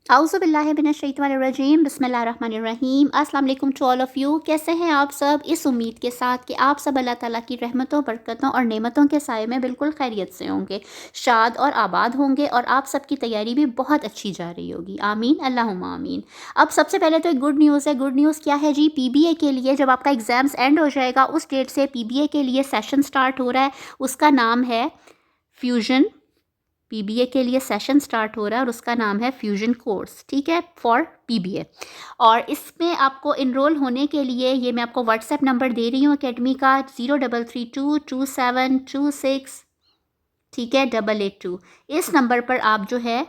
औज़ुबिल्लाहिमिनश्शैतानिर्रजीम बिस्मिल्लाहिर्रहमानिर्रहीम। अस्सलाम वालेकुम टू ऑल ऑफ़ यू। कैसे हैं आप सब? इस उम्मीद के साथ कि आप सब अल्लाह ताला की रहमतों, बरकतों और नेमतों के साए में बिल्कुल खैरियत से होंगे, शाद और आबाद होंगे और आप सब की तैयारी भी बहुत अच्छी जा रही होगी। आमीन अल्लाहुम्मा आमीन। अब सबसे पहले तो एक गुड न्यूज़ है। गुड न्यूज़ क्या है जी? पीबीए के लिए जब आपका एग्ज़ाम्स एंड हो जाएगा उस डेट से पीबीए के लिए सेशन स्टार्ट हो रहा है। उसका नाम है फ्यूजन। पीबीए के लिए सेशन स्टार्ट हो रहा है और उसका नाम है फ्यूजन कोर्स, ठीक है, फॉर पीबीए। और इसमें आपको इनरोल होने के लिए ये मैं आपको व्हाट्सएप नंबर दे रही हूँ एकेडमी का 03322726, ठीक है, 882। इस नंबर पर आप जो है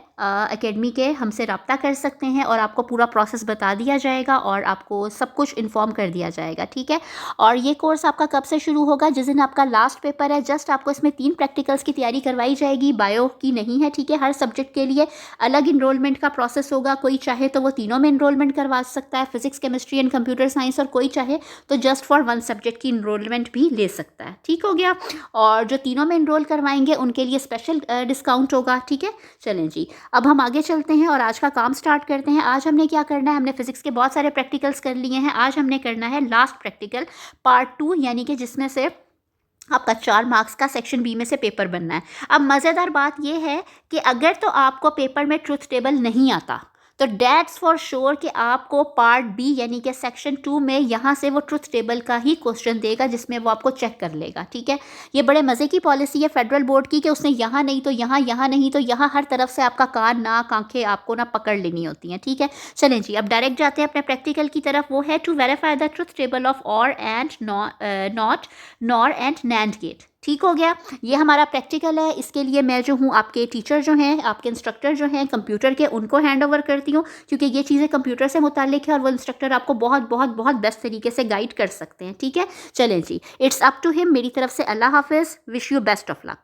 एकेडमी के हमसे रब्ता कर सकते हैं और आपको पूरा प्रोसेस बता दिया जाएगा और आपको सब कुछ इन्फॉर्म कर दिया जाएगा, ठीक है। और ये कोर्स आपका कब से शुरू होगा? जिस दिन आपका लास्ट पेपर है, जस्ट आपको इसमें 3 प्रैक्टिकल्स की तैयारी करवाई जाएगी, बायो की नहीं है, ठीक है। हर सब्जेक्ट के लिए अलग इनरोलमेंट का प्रोसेस होगा। कोई चाहे तो वो तीनों में इनरोलमेंट करवा सकता है, physics, chemistry and computer science, और कोई चाहे तो जस्ट फॉर 1 सब्जेक्ट की इनरोलमेंट भी ले सकता है, ठीक हो गया। और जो तीनों में इनरोल करवाएंगे उनके लिए स्पेशल डिस्काउंट होगा, ठीक है। चलें जी, अब हम आगे चलते हैं और आज का काम स्टार्ट करते हैं। आज हमने क्या करना है? हमने फिजिक्स के बहुत सारे प्रैक्टिकल्स कर लिए हैं। आज हमने करना है लास्ट प्रैक्टिकल पार्ट 2, यानी कि जिसमें से आपका 4 मार्क्स का सेक्शन बी में से पेपर बनना है। अब मज़ेदार बात यह है कि अगर तो आपको पेपर में ट्रुथ टेबल नहीं आता तो डेट्स फॉर श्योर कि आपको पार्ट बी यानी कि सेक्शन 2 में यहाँ से वो ट्रुथ टेबल का ही क्वेश्चन देगा जिसमें वो आपको चेक कर लेगा, ठीक है। ये बड़े मज़े की पॉलिसी है फेडरल बोर्ड की कि उसने यहाँ नहीं तो यहाँ, यहाँ नहीं तो यहाँ, हर तरफ से आपका कान नाक आंखें आपको ना पकड़ लेनी होती हैं, ठीक है। चलें जी, अब डायरेक्ट जाते हैं अपने प्रैक्टिकल की तरफ। वो है to verify the truth table of or and not, nor and nand gate, ठीक हो गया। ये हमारा प्रैक्टिकल है। इसके लिए मैं जो हूँ आपके टीचर जो हैं, आपके इंस्ट्रक्टर जो हैं कंप्यूटर के, उनको हैंड ओवर करती हूँ क्योंकि ये चीज़ें कंप्यूटर से मुताल्लिक है और वो इंस्ट्रक्टर आपको बहुत बहुत बहुत बेस्ट तरीके से गाइड कर सकते हैं, ठीक है। चलें जी, इट्स अप टू हिम। मेरी तरफ से अल्लाह हाफिज़, wish you best of luck.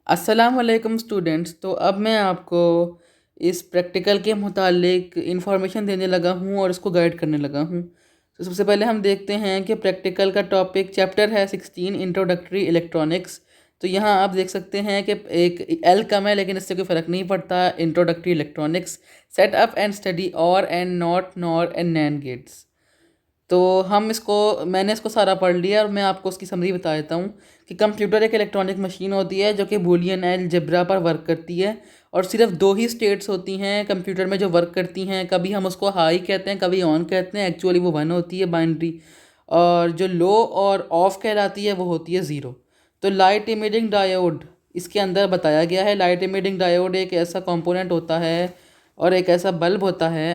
अस्सलाम वालेकुम स्टूडेंट्स। तो अब मैं आपको इस प्रैक्टिकल के मुतालिक इन्फॉर्मेशन देने लगा हूँ और इसको गाइड करने लगा हूँ। तो सबसे पहले हम देखते हैं कि प्रैक्टिकल का टॉपिक चैप्टर है 16 इंट्रोडक्टरी इलेक्ट्रॉनिक्स। तो यहाँ आप देख सकते हैं कि एक एल कम है लेकिन इससे कोई फ़र्क नहीं पड़ता। Introductory electronics, set up and study or and not, nor and nand gates. तो मैंने इसको सारा पढ़ लिया और मैं आपको उसकी समरी बता देता हूँ कि कंप्यूटर एक इलेक्ट्रॉनिक मशीन होती है जो कि बूलियन अलजेब्रा पर वर्क करती है और सिर्फ 2 ही स्टेट्स होती हैं कंप्यूटर में जो वर्क करती हैं। कभी हम उसको हाई कहते हैं, कभी ऑन कहते हैं, एक्चुअली वो 1 होती है बाइनरी, और जो लो और ऑफ कहलाती है वो होती है 0। तो लाइट इमिटिंग डायोड इसके अंदर बताया गया है। लाइट इमिटिंग डायोड एक ऐसा कंपोनेंट होता है और एक ऐसा बल्ब होता है,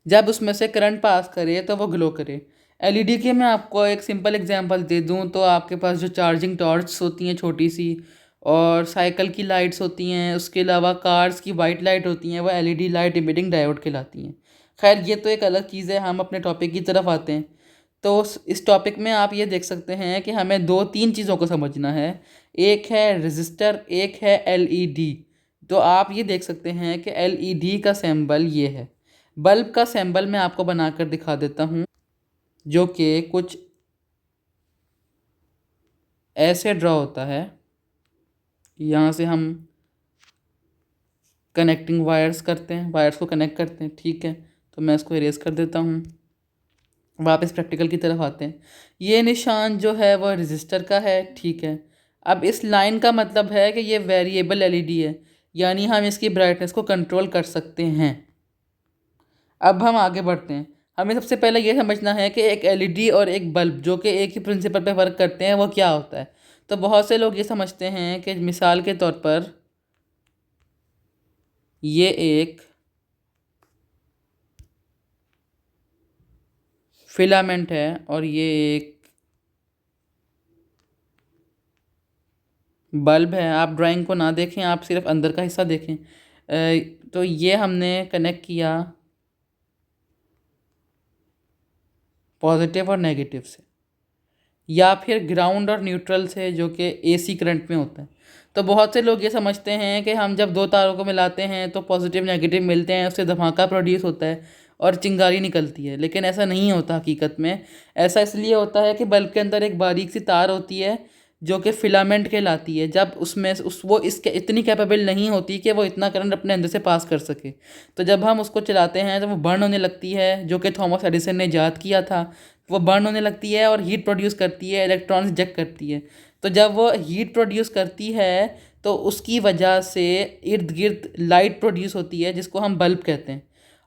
जब उसमें से करंट पास करे तो वो ग्लो करे। एलईडी के मैं आपको एक सिंपल एग्जांपल दे दूं तो आपके पास जो चार्जिंग टॉर्च होती हैं छोटी सी, और साइकिल की लाइट्स होती हैं, उसके अलावा कार्स की वाइट लाइट होती हैं, वो एलईडी लाइट इमिटिंग डायोड कहलाती हैं। खैर ये तो एक अलग चीज़ है, हम अपने टॉपिक की तरफ आते हैं। तो इस टॉपिक में आप ये देख सकते हैं कि हमें 2-3 चीज़ों को समझना है। एक है रजिस्टर, एक है एलईडी। तो आप ये देख सकते हैं कि एलईडी का सिंबल ये है। बल्ब का सिंबल मैं आपको बनाकर दिखा देता हूँ, जो कि कुछ ऐसे ड्रॉ होता है। यहाँ से हम कनेक्टिंग वायर्स करते हैं, वायर्स को कनेक्ट करते हैं, ठीक है। तो मैं इसको इरेज कर देता हूँ। वापस प्रैक्टिकल की तरफ आते हैं। ये निशान जो है वह रजिस्टर का है, ठीक है। अब इस लाइन का मतलब है कि ये वेरिएबल एलईडी है, यानी हम इसकी ब्राइटनेस को कंट्रोल कर सकते हैं। अब हम आगे बढ़ते हैं। हमें सबसे पहले ये समझना है कि एक एलईडी और एक बल्ब जो कि एक ही प्रिंसिपल पे वर्क करते हैं वो क्या होता है। तो बहुत से लोग ये समझते हैं कि मिसाल के तौर पर ये एक फिलामेंट है और ये एक बल्ब है। आप ड्राइंग को ना देखें, आप सिर्फ अंदर का हिस्सा देखें। तो ये हमने कनेक्ट किया पॉजिटिव और नेगेटिव से, या फिर ग्राउंड और न्यूट्रल से जो कि एसी करंट में होता है। तो बहुत से लोग ये समझते हैं कि हम जब 2 तारों को मिलाते हैं तो पॉजिटिव नेगेटिव मिलते हैं, उससे धमाका प्रोड्यूस होता है और चिंगारी निकलती है, लेकिन ऐसा नहीं होता हकीकत में। ऐसा इसलिए होता है कि बल्ब के अंदर एक बारीक सी तार होती है जो कि फिलामेंट कहलाती है, जब उसमें वो इसके इतनी कैपेबल नहीं होती कि वो इतना करंट अपने अंदर से पास कर सके। तो जब हम उसको चलाते हैं तो वो बर्न होने लगती है, जो कि थॉमस एडिसन ने ईजाद किया था। वो बर्न होने लगती है और हीट प्रोड्यूस करती है, इलेक्ट्रॉन्स इजेक्ट करती है। तो जब वो हीट प्रोड्यूस करती है तो उसकी वजह से इर्द गिर्द लाइट प्रोड्यूस होती है, जिसको हम बल्ब कहते हैं।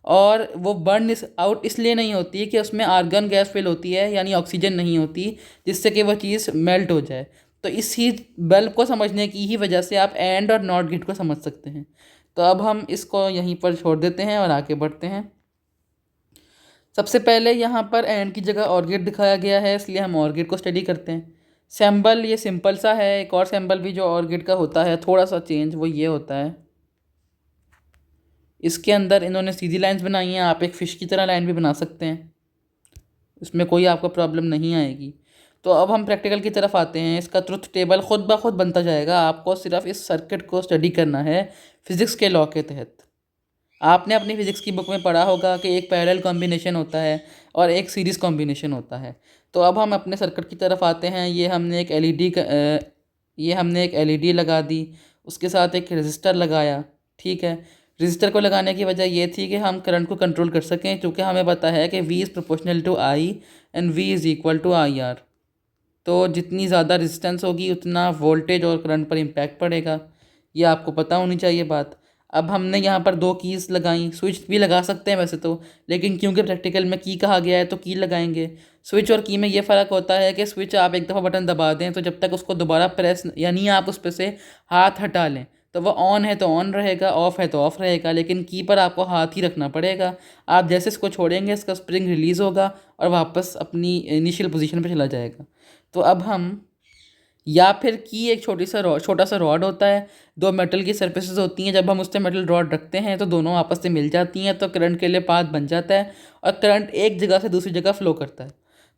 और वो बर्न आउट इसलिए नहीं होती है कि उसमें आर्गन गैस फिल होती है, यानी ऑक्सीजन नहीं होती, जिससे कि वह चीज़ मेल्ट हो जाए। तो इस ही बल्ब को समझने की ही वजह से आप एंड और नॉट गेट को समझ सकते हैं। तो अब हम इसको यहीं पर छोड़ देते हैं और आगे बढ़ते हैं। सबसे पहले यहाँ पर एंड की जगह और गेट दिखाया गया है, इसलिए हम और गेट को स्टडी करते हैं। सैम्बल ये सिंपल सा है। एक और सैम्बल भी जो और गेट का होता है, थोड़ा सा चेंज, वो ये होता है। इसके अंदर इन्होंने सीधी लाइंस बनाई हैं, आप एक फ़िश की तरह लाइन भी बना सकते हैं, इसमें कोई आपको प्रॉब्लम नहीं आएगी। तो अब हम प्रैक्टिकल की तरफ आते हैं। इसका ट्रुथ टेबल खुद ब खुद बनता जाएगा, आपको सिर्फ इस सर्किट को स्टडी करना है फिज़िक्स के लॉ के तहत। आपने अपनी फिज़िक्स की बुक में पढ़ा होगा कि एक पैरेलल कॉम्बिनेशन होता है और एक सीरीज़ कॉम्बिनेशन होता है। तो अब हम अपने सर्किट की तरफ आते हैं। ये हमने एक एलईडी लगा दी, उसके साथ एक रजिस्टर लगाया। ठीक है, रजिस्टर को लगाने की वजह ये थी कि हम करंट को कंट्रोल कर सकें, क्योंकि हमें पता है कि V is proportional to I and V is equal to IR। तो जितनी ज़्यादा रेजिस्टेंस होगी उतना वोल्टेज और करंट पर इम्पैक्ट पड़ेगा, ये आपको पता होनी चाहिए बात। अब हमने यहाँ पर दो कीज़ लगाई, स्विच भी लगा सकते हैं वैसे तो, लेकिन क्योंकि प्रैक्टिकल में की कहा गया है तो की लगाएंगे। स्विच और की में ये फ़र्क होता है कि स्विच आप एक दफ़ा बटन दबा दें तो जब तक उसको दोबारा प्रेस, यानी आप उस पर से हाथ हटा लें, तो वह ऑन है तो ऑन रहेगा, ऑफ़ है तो ऑफ़ रहेगा। लेकिन की पर आपको हाथ ही रखना पड़ेगा। आप जैसे इसको छोड़ेंगे इसका स्प्रिंग रिलीज़ होगा और वापस अपनी इनिशियल पोजीशन पे चला जाएगा। तो अब हम, या फिर की एक छोटा सा रॉड होता है, दो मेटल की सरफेसेस होती हैं, जब हम उस पर मेटल रॉड रखते हैं तो दोनों आपस में मिल जाती हैं, तो करंट के लिए पाथ बन जाता है और करंट एक जगह से दूसरी जगह फ़्लो करता है।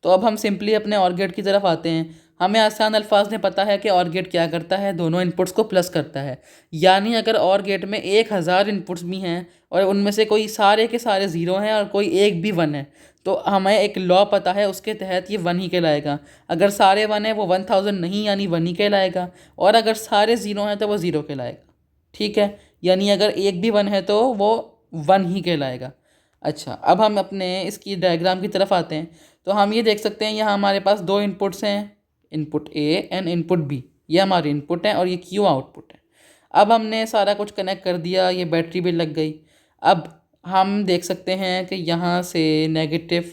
तो अब हम सिंपली अपने ऑर गेट की तरफ आते हैं। हमें आसान अल्फाज में पता है कि ऑर गेट क्या करता है, दोनों इनपुट्स को प्लस करता है। यानी अगर ऑर गेट में 1000 इनपुट्स भी हैं और उनमें से कोई सारे के सारे ज़ीरो हैं और कोई एक भी वन है, तो हमें एक लॉ पता है, उसके तहत ये वन ही कहलाएगा। अगर सारे वन है वो 1000 नहीं, यानी वन ही कहलाएगा। और अगर सारे ज़ीरो हैं तो वो ज़ीरो कहलाएगा। ठीक है, यानी अगर एक भी वन है तो वो वन ही कहलाएगा। अच्छा, अब हम अपने इसकी डायग्राम की तरफ आते हैं। तो हम ये देख सकते हैं यहाँ हमारे पास दो इनपुट्स हैं, input A and input B. ये हमारे इनपुट हैं और ये क्यू आउटपुट है। अब हमने सारा कुछ कनेक्ट कर दिया, ये बैटरी भी लग गई। अब हम देख सकते हैं कि यहाँ से नेगेटिव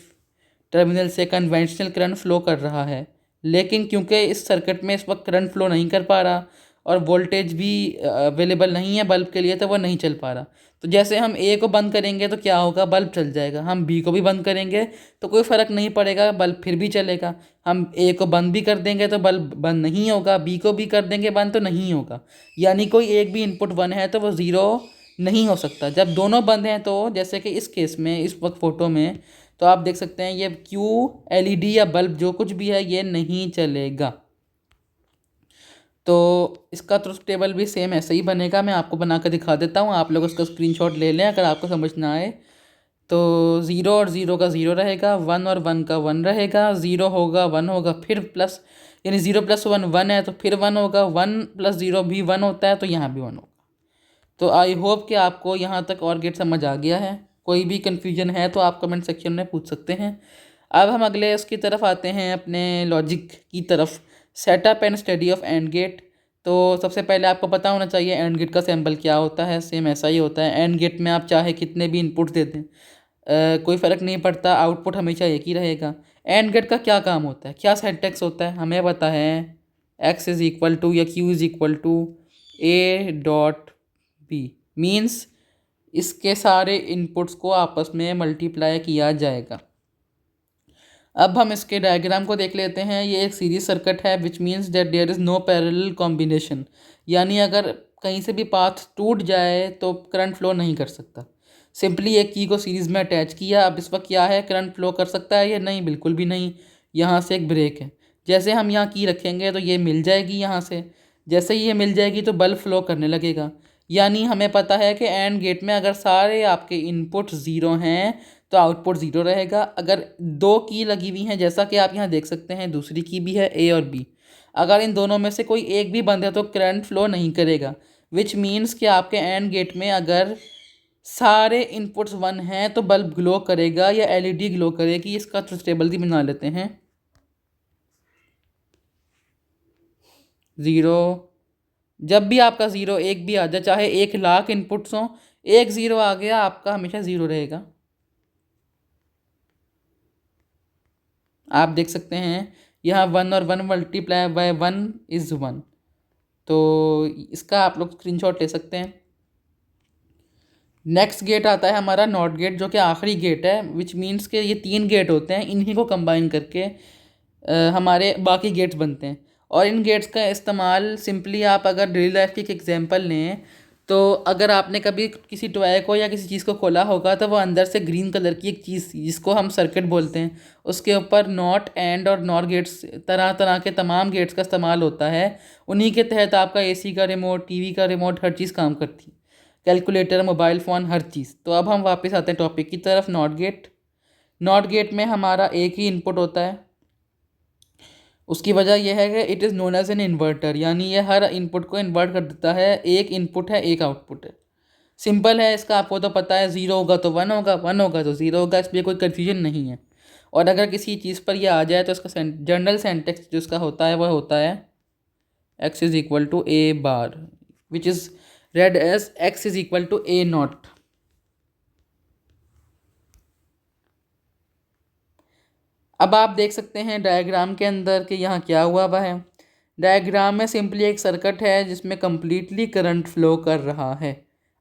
टर्मिनल से कन्वेंशनल करंट फ़्लो कर रहा है, लेकिन क्योंकि इस सर्किट में इस वक्त करंट फ़्लो नहीं कर पा रहा और वोल्टेज भी अवेलेबल नहीं है बल्ब के लिए, तो वह नहीं चल पा रहा। तो जैसे हम ए को बंद करेंगे तो क्या होगा, बल्ब चल जाएगा। हम बी को भी बंद करेंगे तो कोई फ़र्क नहीं पड़ेगा, बल्ब फिर भी चलेगा। हम ए को बंद भी कर देंगे तो बल्ब बंद नहीं होगा, बी को भी कर देंगे बंद तो नहीं होगा। यानी कोई एक भी इनपुट वन है तो वो ज़ीरो नहीं हो सकता। जब दोनों बंद हैं, तो जैसे कि इस केस में, इस वक्त फ़ोटो में, तो आप देख सकते हैं ये क्यू एलईडी या बल्ब जो कुछ भी है ये नहीं चलेगा। तो इसका ट्रुथ टेबल भी सेम ऐसे ही बनेगा। मैं आपको बना कर दिखा देता हूँ, आप लोग उसका स्क्रीनशॉट ले लें अगर आपको समझ ना आए। तो ज़ीरो और ज़ीरो का ज़ीरो रहेगा, वन और वन का वन रहेगा, ज़ीरो होगा, वन होगा, फिर प्लस, यानी ज़ीरो प्लस वन वन है तो फिर वन होगा, वन प्लस ज़ीरो भी वन होता है तो यहाँ भी वन होगा। तो आई होप कि आपको यहाँ तक और गेट समझ आ गया है। कोई भी कन्फ्यूजन है तो आप कमेंट सेक्शन में पूछ सकते हैं। अब हम अगले उसकी तरफ आते हैं, अपने लॉजिक की तरफ, setup and study of and gate. तो सबसे पहले आपको पता होना चाहिए एंड गेट का सिंबल क्या होता है। सेम ऐसा ही होता है। एंड गेट में आप चाहे कितने भी इनपुट दे दें, कोई फ़र्क नहीं पड़ता, आउटपुट हमेशा एक ही रहेगा। एंड गेट का क्या काम होता है, क्या सिंटैक्स होता है, हमें पता है। एक्स इज़ इक्वल टू या Q is equal to A dot B, means इसके सारे इनपुट्स को आपस में मल्टीप्लाई किया जाएगा। अब हम इसके डायग्राम को देख लेते हैं। ये एक सीरीज सर्किट है, which means that there is no parallel combination. यानी अगर कहीं से भी पाथ टूट जाए तो करंट फ्लो नहीं कर सकता। सिंपली एक की को सीरीज़ में अटैच किया। अब इस वक्त क्या है, करंट फ्लो कर सकता है या नहीं, बिल्कुल भी नहीं। यहाँ से एक ब्रेक है। जैसे हम यहाँ की रखेंगे तो ये मिल जाएगी यहाँ से। जैसे ही ये मिल जाएगी तो बल्ब फ्लो करने लगेगा। यानी हमें पता है कि एंड गेट में अगर सारे आपके इनपुट ज़ीरो हैं तो आउटपुट ज़ीरो रहेगा। अगर दो की लगी हुई हैं, जैसा कि आप यहाँ देख सकते हैं, दूसरी की भी है ए और बी, अगर इन दोनों में से कोई एक भी बंद है तो करंट फ्लो नहीं करेगा, विच मीन्स कि आपके एंड गेट में अगर सारे इनपुट्स 1 हैं तो बल्ब ग्लो करेगा या एलईडी ग्लो करेगी। इसका ट्रुथ टेबल भी बना लेते हैं। 0, जब भी आपका 0 एक भी आ जाए, चाहे 1,00,000 इनपुट्स हों, एक 0 आ गया आपका हमेशा 0 रहेगा। आप देख सकते हैं यहाँ 1 और 1 मल्टीप्लाई बाय 1 इज़ 1, तो इसका आप लोग स्क्रीनशॉट ले सकते हैं। नेक्स्ट गेट आता है हमारा नॉट गेट, जो कि आखिरी गेट है, विच मीन्स के ये 3 गेट होते हैं, इन्हीं को कंबाइन करके हमारे बाकी गेट्स बनते हैं। और इन गेट्स का इस्तेमाल सिंपली आप अगर डेली लाइफ की एक एग्जांपल लें तो अगर आपने कभी किसी टॉय को या किसी चीज़ को खोला होगा तो वो अंदर से ग्रीन कलर की एक चीज़ जिसको हम सर्किट बोलते हैं, उसके ऊपर नॉट, एंड और नॉर गेट्स, तरह तरह के तमाम गेट्स का इस्तेमाल होता है। उन्हीं के तहत आपका एसी का रिमोट, टीवी का रिमोट, हर चीज़ काम करती है, कैलकुलेटर, मोबाइल फ़ोन, हर चीज़। तो अब हम वापस आते हैं टॉपिक की तरफ, नॉट गेट। नॉट गेट में हमारा एक ही इनपुट होता है। उसकी वजह यह है कि it is known as an inverter, यानी ये हर इनपुट को इन्वर्ट कर देता है। एक इनपुट है, एक आउटपुट है। सिंपल है, इसका आपको तो पता है, 0 होगा तो 1 होगा, 1 होगा तो 0 होगा, इसलिए कोई कन्फ्यूजन नहीं है। और अगर किसी चीज़ पर यह आ जाए तो इसका जनरल सेंटेक्स जो इसका होता है वह होता है x is equal to A bar, which is read as x is equal to A not. अब आप देख सकते हैं डायग्राम के अंदर कि यहाँ क्या हुआ है। डायग्राम में सिंपली एक सर्किट है जिसमें कम्प्लीटली करंट फ्लो कर रहा है।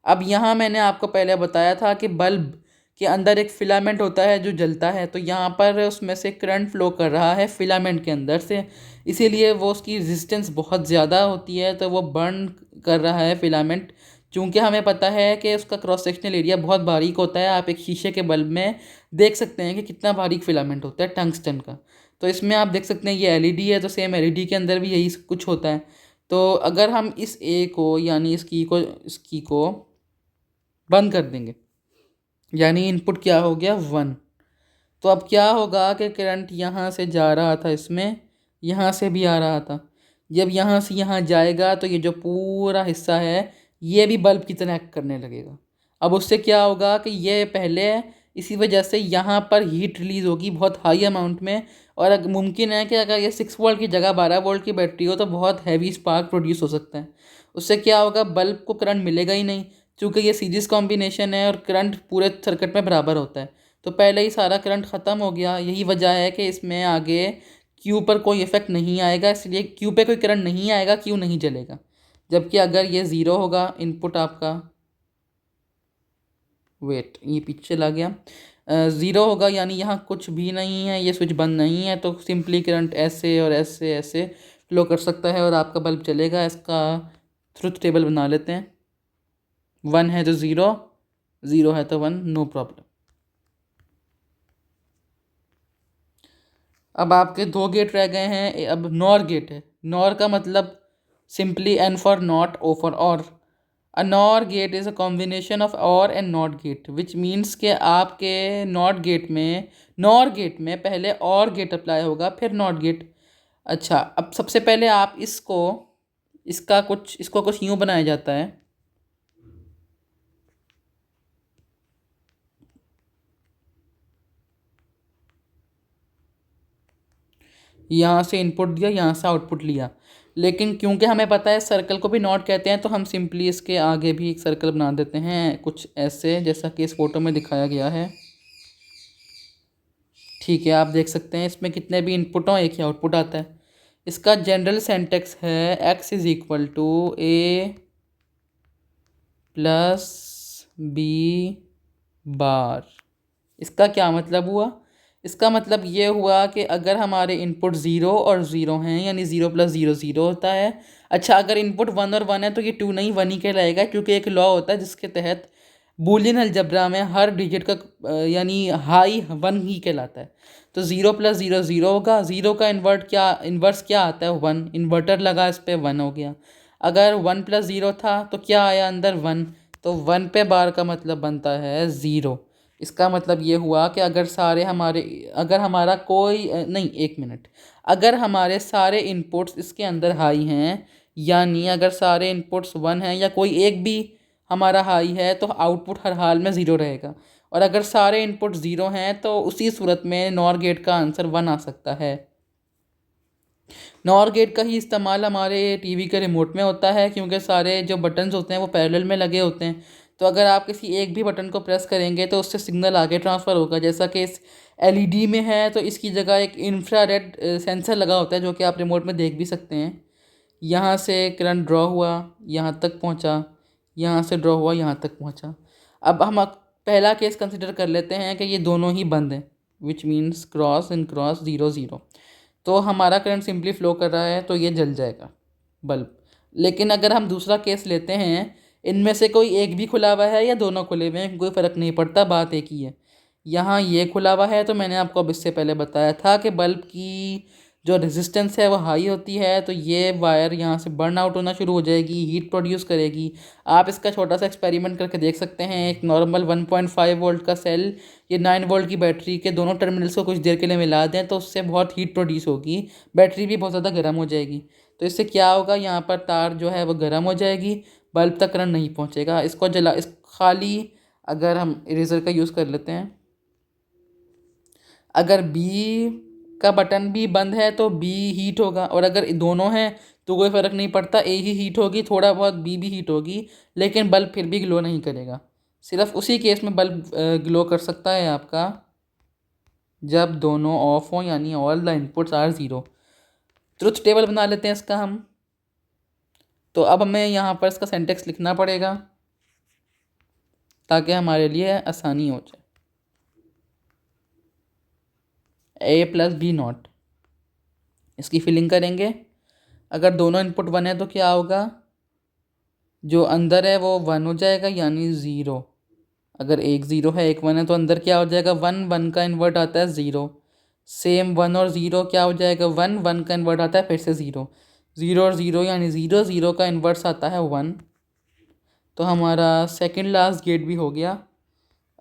अब यहाँ मैंने आपको पहले बताया था कि बल्ब के अंदर एक फिलामेंट होता है जो जलता है, तो यहाँ पर उसमें से करंट फ्लो कर रहा है फिलामेंट के अंदर से, इसीलिए वो उसकी रेजिस्टेंस बहुत ज़्यादा होती है, तो वो बर्न कर रहा है फिलामेंट। चूँकि हमें पता है कि उसका क्रॉस सेक्शनल एरिया बहुत बारीक होता है, आप एक शीशे के बल्ब में देख सकते हैं कि कितना बारीक फिलामेंट होता है टंगस्टन का। तो इसमें आप देख सकते हैं ये एलईडी है, तो सेम एलईडी के अंदर भी यही कुछ होता है। तो अगर हम इस ए को यानी इस की को बंद कर देंगे, यानी इनपुट क्या हो गया 1, तो अब क्या होगा कि करंट यहाँ से जा रहा था, इसमें यहाँ से भी आ रहा था, जब यहाँ से यहाँ जाएगा तो ये जो पूरा हिस्सा है ये भी बल्ब की तरह एक्ट करने लगेगा। अब उससे क्या होगा कि ये पहले, इसी वजह से यहाँ पर हीट रिलीज़ होगी बहुत हाई अमाउंट में, और मुमकिन है कि अगर ये 6 वोल्ट की जगह 12 वोल्ट की बैटरी हो तो बहुत हैवी स्पार्क प्रोड्यूस हो सकता है। उससे क्या होगा, बल्ब को करंट मिलेगा ही नहीं, क्योंकि ये सीरीज़ कॉम्बिनेशन है और करंट पूरे सर्किट में बराबर होता है। तो पहले ही सारा करंट ख़त्म हो गया। यही वजह है कि इसमें आगे क्यू पर कोई इफ़ेक्ट नहीं आएगा, इसलिए क्यू पे कोई करंट नहीं आएगा, क्यू नहीं जलेगा। जबकि अगर ये 0 होगा इनपुट आपका, वेट ये पीछे ला गया, 0 होगा यानी यहाँ कुछ भी नहीं है, ये स्विच बंद नहीं है, तो सिंपली करंट ऐसे और ऐसे ऐसे फ्लो कर सकता है और आपका बल्ब चलेगा। इसका ट्रुथ टेबल बना लेते हैं। 1 है तो 0, 0 है तो 1, नो प्रॉब्लम। अब आपके 2 गेट रह गए हैं। अब नॉर गेट है। नॉर का मतलब simply N for not, O for or. A nor gate is a combination of or and not gate, which means के आपके नॉर गेट में पहले और गेट अप्लाई होगा फिर नॉट गेट। अच्छा, अब सबसे पहले आप इसको कुछ यूँ बनाया जाता है। यहाँ से इनपुट दिया, यहाँ से आउटपुट लिया, लेकिन क्योंकि हमें पता है सर्कल को भी नॉट कहते हैं तो हम सिंपली इसके आगे भी एक सर्कल बना देते हैं, कुछ ऐसे जैसा कि इस फोटो में दिखाया गया है। ठीक है, आप देख सकते हैं इसमें कितने भी इनपुट हों एक ही आउटपुट आता है। इसका जनरल सेंटेक्स है x is equal to A plus B bar. इसका क्या मतलब हुआ? इसका मतलब ये हुआ कि अगर हमारे इनपुट 0 और 0 हैं, यानी 0 प्लस 0 0 होता है। अच्छा, अगर इनपुट 1 और 1 है तो ये 2 नहीं 1 ही कहलाएगा, क्योंकि एक लॉ होता है जिसके तहत बूलियन अलजब्रा में हर डिजिट का यानी हाई 1 ही कहलाता है। तो 0 प्लस 0 0 होगा। 0 का इन्वर्स क्या आता है 1, इन्वर्टर लगा इस पर 1 हो गया। अगर 1 प्लस 0 था तो क्या आया अंदर 1, तो 1 पे बार का मतलब बनता है 0। इसका मतलब ये हुआ कि अगर हमारा कोई नहीं, एक मिनट, अगर हमारे सारे इनपुट्स इसके अंदर हाई हैं, यानी अगर सारे इनपुट्स 1 हैं या कोई एक भी हमारा हाई है, तो आउटपुट हर हाल में 0 रहेगा। और अगर सारे इनपुट 0 हैं तो उसी सूरत में नॉर गेट का आंसर 1 आ सकता है। नॉर गेट का ही इस्तेमाल हमारे टीवी के रिमोट में होता है, क्योंकि सारे जो बटन्स होते हैं वो पैरेलल में लगे होते हैं। तो अगर आप किसी एक भी बटन को प्रेस करेंगे तो उससे सिग्नल आगे ट्रांसफ़र होगा। जैसा कि इस एलईडी में है, तो इसकी जगह एक इंफ्रारेड सेंसर लगा होता है, जो कि आप रिमोट में देख भी सकते हैं। यहाँ से करंट ड्रॉ हुआ, यहाँ तक पहुँचा, यहाँ से ड्रॉ हुआ, यहाँ तक पहुँचा। अब हम पहला केस कंसिडर कर लेते हैं कि ये दोनों ही बंद हैं, which means cross in cross 0 0। तो हमारा करंट सिंपली फ्लो कर रहा है, तो ये जल जाएगा बल्ब। लेकिन अगर हम दूसरा केस लेते हैं, इनमें से कोई एक भी खुला हुआ है या दोनों खुले हुए हैं, कोई फ़र्क नहीं पड़ता, बात एक ही है। यहाँ ये खुला हुआ है, तो मैंने आपको अब इससे पहले बताया था कि बल्ब की जो रेजिस्टेंस है वो हाई होती है, तो ये वायर यहाँ से बर्न आउट होना शुरू हो जाएगी, हीट प्रोड्यूस करेगी। आप इसका छोटा सा एक्सपेरिमेंट करके देख सकते हैं। एक नॉर्मल 1.5 वोल्ट का सेल, ये 9 वोल्ट की बैटरी के दोनों टर्मिनल्स को कुछ देर के लिए मिला दें, तो उससे बहुत हीट प्रोड्यूस होगी, बैटरी भी बहुत ज़्यादा गर्म हो जाएगी। तो इससे क्या होगा, यहाँ पर तार जो है वो गर्म हो जाएगी, बल्ब तक करंट नहीं पहुँचेगा। इसको जला इस खाली अगर हम इरेज़र का यूज़ कर लेते हैं, अगर बी का बटन भी बंद है तो बी हीट होगा, और अगर दोनों हैं तो कोई फ़र्क नहीं पड़ता, ए ही हीट होगी, थोड़ा बहुत बी भी हीट होगी, लेकिन बल्ब फिर भी ग्लो नहीं करेगा। सिर्फ उसी केस में बल्ब ग्लो कर सकता है आपका जब दोनों ऑफ हों, यानी all the inputs are 0। Truth table बना लेते हैं इसका हम। तो अब हमें यहाँ पर इसका सिंटेक्स लिखना पड़ेगा ताकि हमारे लिए आसानी हो जाए। ए प्लस बी नॉट, इसकी फिलिंग करेंगे। अगर दोनों इनपुट 1 है तो क्या होगा, जो अंदर है वो 1 हो जाएगा, यानी 0। अगर एक 0 है एक 1 है, तो अंदर क्या हो जाएगा, 1 1 का इन्वर्ट आता है 0। सेम 1 और 0 क्या हो जाएगा, 1 1 का इन्वर्ट आता है फिर से 0। 0 और 0 यानी 0 0 का इन्वर्स आता है 1। तो हमारा सेकंड लास्ट गेट भी हो गया।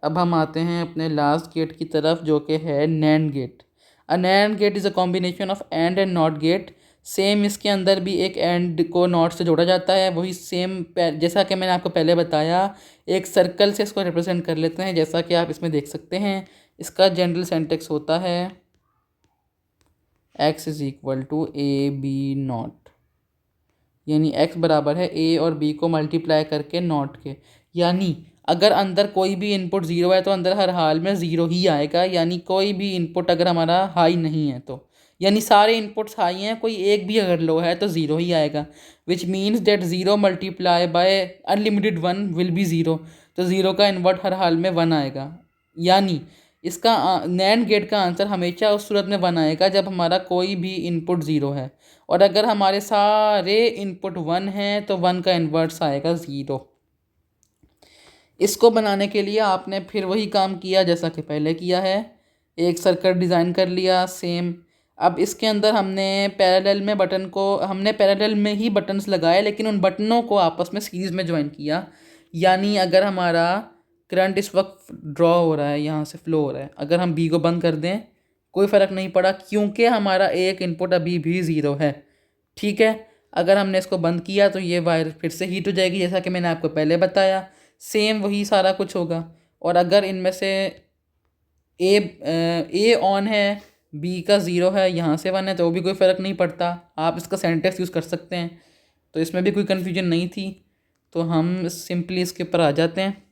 अब हम आते हैं अपने लास्ट गेट की तरफ, जो कि है NAND gate. A NAND gate is a combination of and not gate. Same इसके अंदर भी एक एंड को नॉट से जोड़ा जाता है, वही सेम जैसा कि मैंने आपको पहले बताया। एक सर्कल से इसको रिप्रेजेंट कर लेते हैं, जैसा कि आप इसमें देख सकते हैं। इसका जनरल सिंटेक्स होता है x is equal to A B not, यानी x बराबर है a और b को मल्टीप्लाई करके नॉट के। यानी अगर अंदर कोई भी इनपुट 0 है तो अंदर हर हाल में 0 ही आएगा, यानी कोई भी इनपुट अगर हमारा हाई नहीं है तो, यानी सारे इनपुट्स हाई हैं, कोई एक भी अगर लो है तो 0 ही आएगा। Which means that 0 multiply by unlimited 1 will be 0। तो 0 का इन्वर्ट हर हाल में 1 आएगा, यानी इसका नैंड गेट का आंसर हमेशा उस सूरत में 1 आएगा जब हमारा कोई भी इनपुट 0 है। और अगर हमारे सारे इनपुट 1 हैं तो 1 का इन्वर्स आएगा 0। इसको बनाने के लिए आपने फिर वही काम किया जैसा कि पहले किया है, एक सर्किट डिज़ाइन कर लिया सेम। अब इसके अंदर हमने पैरेलल में ही बटन्स लगाए, लेकिन उन बटनों को आपस में सीरीज़ में ज्वाइन किया। यानी अगर हमारा करंट इस वक्त ड्रॉ हो रहा है, यहाँ से फ्लो हो रहा है, अगर हम बी को बंद कर दें कोई फ़र्क नहीं पड़ा, क्योंकि हमारा एक इनपुट अभी भी 0 है। ठीक है, अगर हमने इसको बंद किया तो ये वायर फिर से हीट हो जाएगी, जैसा कि मैंने आपको पहले बताया। सेम वही सारा कुछ होगा। और अगर इनमें से ए ऑन है, बी का 0 है, यहाँ से 1 है, तो वो भी कोई फ़र्क नहीं पड़ता, आप इसका सिंटेक्स यूज़ कर सकते हैं। तो इसमें भी कोई कन्फ्यूजन नहीं थी, तो हम सिंपली इसके ऊपर आ जाते हैं।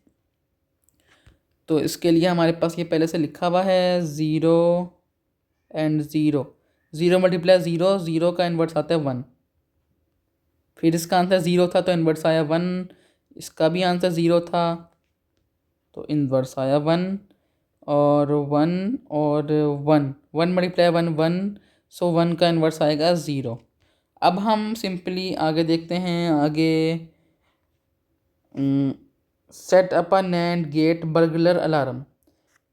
तो इसके लिए हमारे पास ये पहले से लिखा हुआ है 0 एंड 0। 0 मल्टीप्लाई 0, 0 का इन्वर्स आता है 1। फिर इसका आंसर 0 था तो इन्वर्स आया 1। इसका भी आंसर 0 था तो इन्वर्स आया 1 और 1 और 1। 1 मल्टीप्लाई 1 1, सो 1 का इन्वर्स आएगा 0। अब हम सिंपली आगे देखते हैं। आगे set up a NAND gate burglar alarm.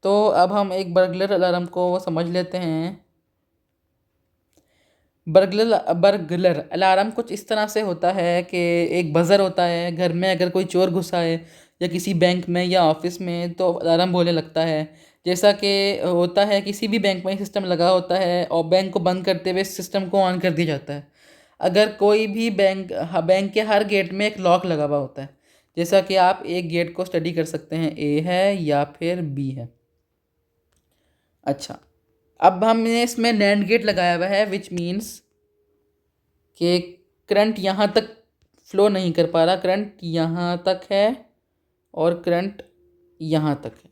तो अब हम एक बर्गलर अलार्म को समझ लेते हैं। बर्गलर अलार्म कुछ इस तरह से होता है कि एक बज़र होता है, घर में अगर कोई चोर घुसा है या किसी बैंक में या ऑफिस में तो अलार्म बोलने लगता है। जैसा कि होता है किसी भी बैंक में सिस्टम लगा होता है और बैंक को बंद करते हुए सिस्टम को ऑन कर दिया जाता है। अगर कोई भी बैंक के हर गेट में एक लॉक लगा हुआ होता है, जैसा कि आप एक गेट को स्टडी कर सकते हैं, ए है या फिर बी है। अच्छा, अब हमने इसमें नैंड गेट लगाया हुआ है, विच मीन्स कि करंट यहाँ तक फ्लो नहीं कर पा रहा, करंट यहाँ तक है और करंट यहाँ तक है।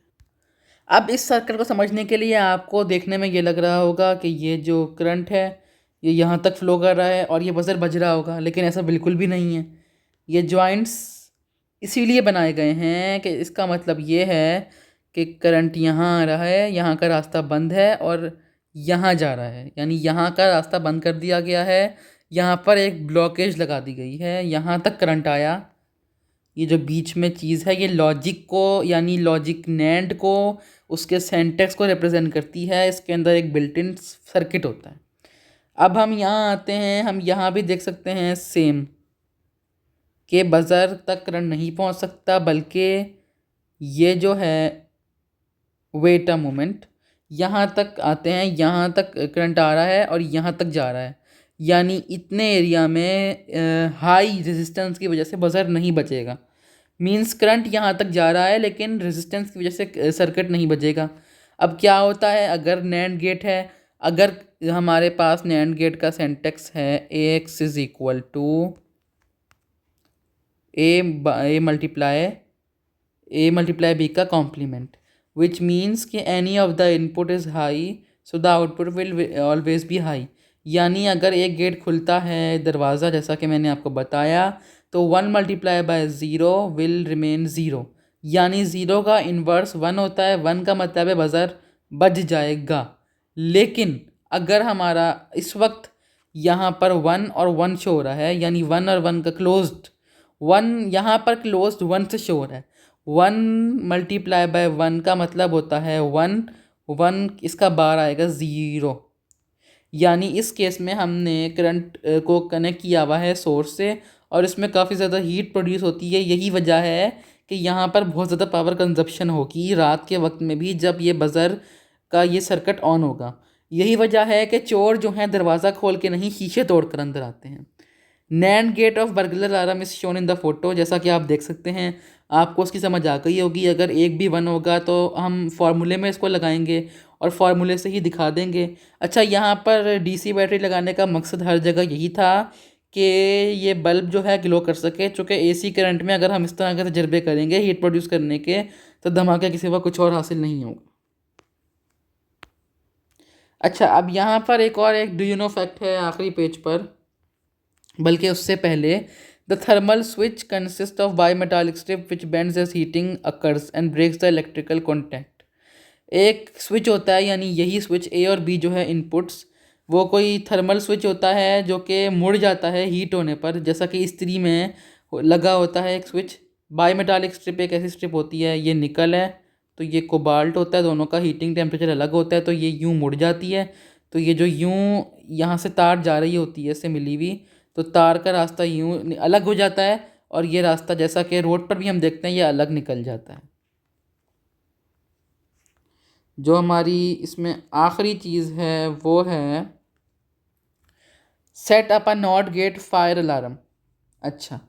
अब इस सर्किट को समझने के लिए आपको देखने में ये लग रहा होगा कि ये जो करंट है ये यहाँ तक फ्लो कर रहा है और ये बज़र बज रहा होगा, लेकिन ऐसा बिल्कुल भी नहीं है। ये जॉइंट्स इसीलिए बनाए गए हैं कि इसका मतलब ये है कि करंट यहाँ आ रहा है, यहाँ का रास्ता बंद है और यहाँ जा रहा है, यानी यहाँ का रास्ता बंद कर दिया गया है, यहाँ पर एक ब्लॉकेज लगा दी गई है, यहाँ तक करंट आया। ये जो बीच में चीज़ है ये लॉजिक को, यानी लॉजिक नैंड को, उसके सेंटेक्स को रिप्रेजेंट करती है। इसके अंदर एक बिल्ट इन सर्किट होता है। अब हम यहाँ आते हैं, हम यहाँ भी देख सकते हैं सेम कि बज़र तक करंट नहीं पहुँच सकता, बल्कि ये जो है वेट अ मोमेंट, यहाँ तक आते हैं, यहाँ तक करंट आ रहा है और यहाँ तक जा रहा है, यानी इतने एरिया में हाई रेजिस्टेंस की वजह से बज़र नहीं बचेगा। मींस करंट यहाँ तक जा रहा है लेकिन रेजिस्टेंस की वजह से सर्किट नहीं बचेगा। अब क्या होता है, अगर नैंड गेट है, अगर हमारे पास नैंड गेट का सिंटेक्स है A X is equal to A multiply B का कॉम्प्लीमेंट, विच मीन्स कि any of the input is high so the output will always be high. यानी अगर एक गेट खुलता है दरवाज़ा, जैसा कि मैंने आपको बताया, तो 1 multiply by zero will remain zero, यानी ज़ीरो का इन्वर्स 1 होता है। 1 का मतलब है बज़र बज जाएगा। लेकिन अगर हमारा इस वक्त यहाँ पर 1 और 1 शो हो रहा है, यानी 1 और 1 का क्लोज्ड, 1 यहाँ पर क्लोज्ड 1 से शो हो रहा है। 1 मल्टीप्लाई बाय 1 का मतलब होता है 1, 1 इसका बार आएगा 0। यानी इस केस में हमने करंट को कनेक्ट किया हुआ है सोर्स से और इसमें काफ़ी ज़्यादा हीट प्रोड्यूस होती है। यही वजह है कि यहाँ पर बहुत ज़्यादा पावर कंजप्शन होगी रात के वक्त में भी, जब ये बज़र का ये सर्किट ऑन होगा। यही वजह है कि चोर जो हैं दरवाज़ा खोल के नहीं, शीशे तोड़ कर अंदर आते हैं। NAND gate of burglar alarm is shown in the photo, जैसा कि आप देख सकते हैं। आपको उसकी समझ आ गई होगी। अगर एक भी 1 होगा तो हम फार्मूले में इसको लगाएंगे और फार्मूले से ही दिखा देंगे। अच्छा, यहाँ पर डीसी बैटरी लगाने का मकसद हर जगह यही था कि ये बल्ब जो है ग्लो कर सके, चूँकि एसी करंट में अगर हम इस तरह के तजर्बे करेंगे हीट प्रोड्यूस करने के, तो धमाके के सिवा कुछ और हासिल नहीं होगा। अच्छा, अब यहाँ पर एक डू यू नो फैक्ट है आखिरी पेज पर, बल्कि उससे पहले, the thermal switch consist of bimetallic strip which bends as heating occurs and breaks the electrical contact. एक स्विच होता है, यानी यही स्विच ए और बी जो है इनपुट्स, वो कोई थर्मल स्विच होता है जो कि मुड़ जाता है हीट होने पर, जैसा कि इस्त्री में लगा होता है एक स्विच। बाईमेटालिक स्ट्रिप एक ऐसी स्ट्रिप होती है, ये निकल है तो ये कोबाल्ट होता है, दोनों का हीटिंग टेम्परेचर अलग होता है, तो ये यूँ मुड़ जाती है। तो ये जो यूँ यहाँ से तार जा रही होती है इससे मिली हुई, तो तार का रास्ता यूँ अलग हो जाता है और ये रास्ता, जैसा कि रोड पर भी हम देखते हैं, ये अलग निकल जाता है। जो हमारी इसमें आखिरी चीज़ है वो है set up a not gate fire alarm. अच्छा,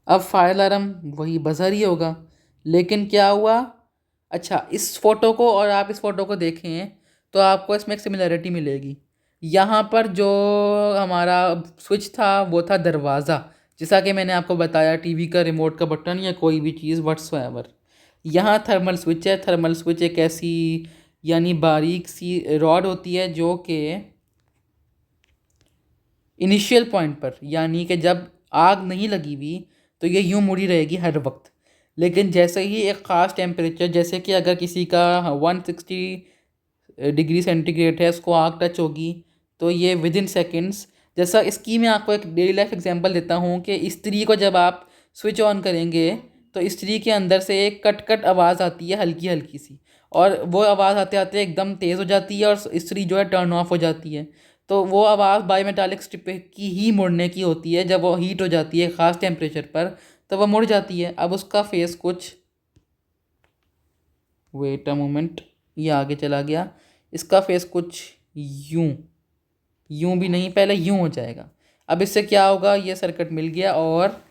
अब फायर अलार्म वही बज़र ही होगा, लेकिन क्या हुआ। अच्छा, इस फ़ोटो को और आप इस फ़ोटो को देखें तो आपको इसमें एक सिमिलरिटी मिलेगी। यहाँ पर जो हमारा स्विच था वो था दरवाज़ा, जैसा कि मैंने आपको बताया टीवी का रिमोट का बटन या कोई भी चीज़ व्हाट्सएवर। यहाँ थर्मल स्विच है। थर्मल स्विच एक ऐसी, यानी बारीक सी रॉड होती है जो कि इनिशियल पॉइंट पर, यानी कि जब आग नहीं लगी हुई तो ये यूँ मुड़ी रहेगी हर वक्त, लेकिन जैसे ही एक ख़ास टेम्परेचर, जैसे कि अगर किसी का 160 डिग्री सेंटीग्रेड है, उसको आग टच होगी तो ये विद इन सेकेंड्स, जैसा इसकी मैं आपको एक डेली लाइफ एग्जांपल देता हूँ कि इस्त्री को जब आप स्विच ऑन करेंगे तो इस्त्री के अंदर से एक कट कट आवाज़ आती है, हल्की हल्की सी, और वो आवाज़ आते आते एकदम तेज़ हो जाती है और इस्त्री जो है टर्न ऑफ हो जाती है। तो वो आवाज़ बाईमेटालिक स्ट्रिप की ही मुड़ने की होती है। जब वो हीट हो जाती है ख़ास टेम्परेचर पर तो वो मुड़ जाती है। अब उसका फेस कुछ, वेट अ मोमेंट, ये आगे चला गया। इसका फेस कुछ यूं भी नहीं, पहले यूं हो जाएगा। अब इससे क्या होगा, ये सर्किट मिल गया और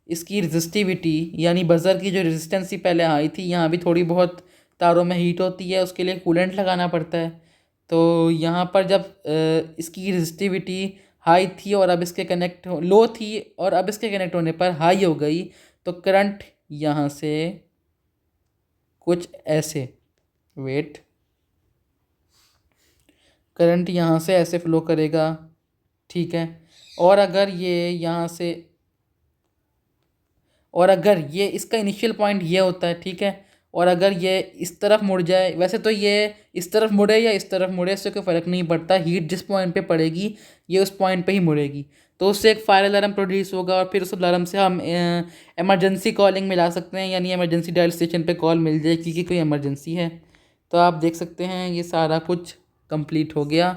इसकी रजिस्टिविटी यानी बज़र की जो रेजिस्टेंस पहले आई थी, यहाँ भी थोड़ी बहुत तारों में हीट होती है, उसके लिए कूलेंट लगाना पड़ता है। तो यहाँ पर जब इसकी रजिस्टिविटी हाई थी और अब इसके कनेक्ट लो थी और अब इसके कनेक्ट होने पर हाई हो गई, तो करंट यहाँ से कुछ ऐसे, वेट, करंट यहाँ से ऐसे फ्लो करेगा, ठीक है। और अगर ये यहाँ से, और अगर ये इसका इनिशियल पॉइंट ये होता है, ठीक है, और अगर ये इस तरफ मुड़ जाए, वैसे तो ये इस तरफ मुड़े या इस तरफ मुड़े इससे कोई फ़र्क नहीं पड़ता, हीट जिस पॉइंट पे पड़ेगी ये उस पॉइंट पे ही मुड़ेगी। तो उससे एक फायर अलार्म प्रोड्यूस होगा और फिर उस अलार्म से हम इमरजेंसी कॉलिंग में ला सकते हैं, यानी इमरजेंसी डायल स्टेशन पे कॉल मिल जाएगी कि कोई इमरजेंसी है। तो आप देख सकते हैं ये सारा कुछ कंप्लीट हो गया।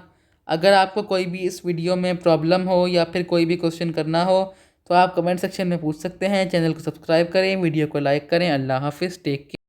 अगर आपको कोई भी इस वीडियो में प्रॉब्लम हो या फिर कोई भी क्वेश्चन करना हो तो आप कमेंट सेक्शन में पूछ सकते हैं। चैनल को सब्सक्राइब करें, वीडियो को लाइक करें। अल्लाह हाफिज़, टेक केयर।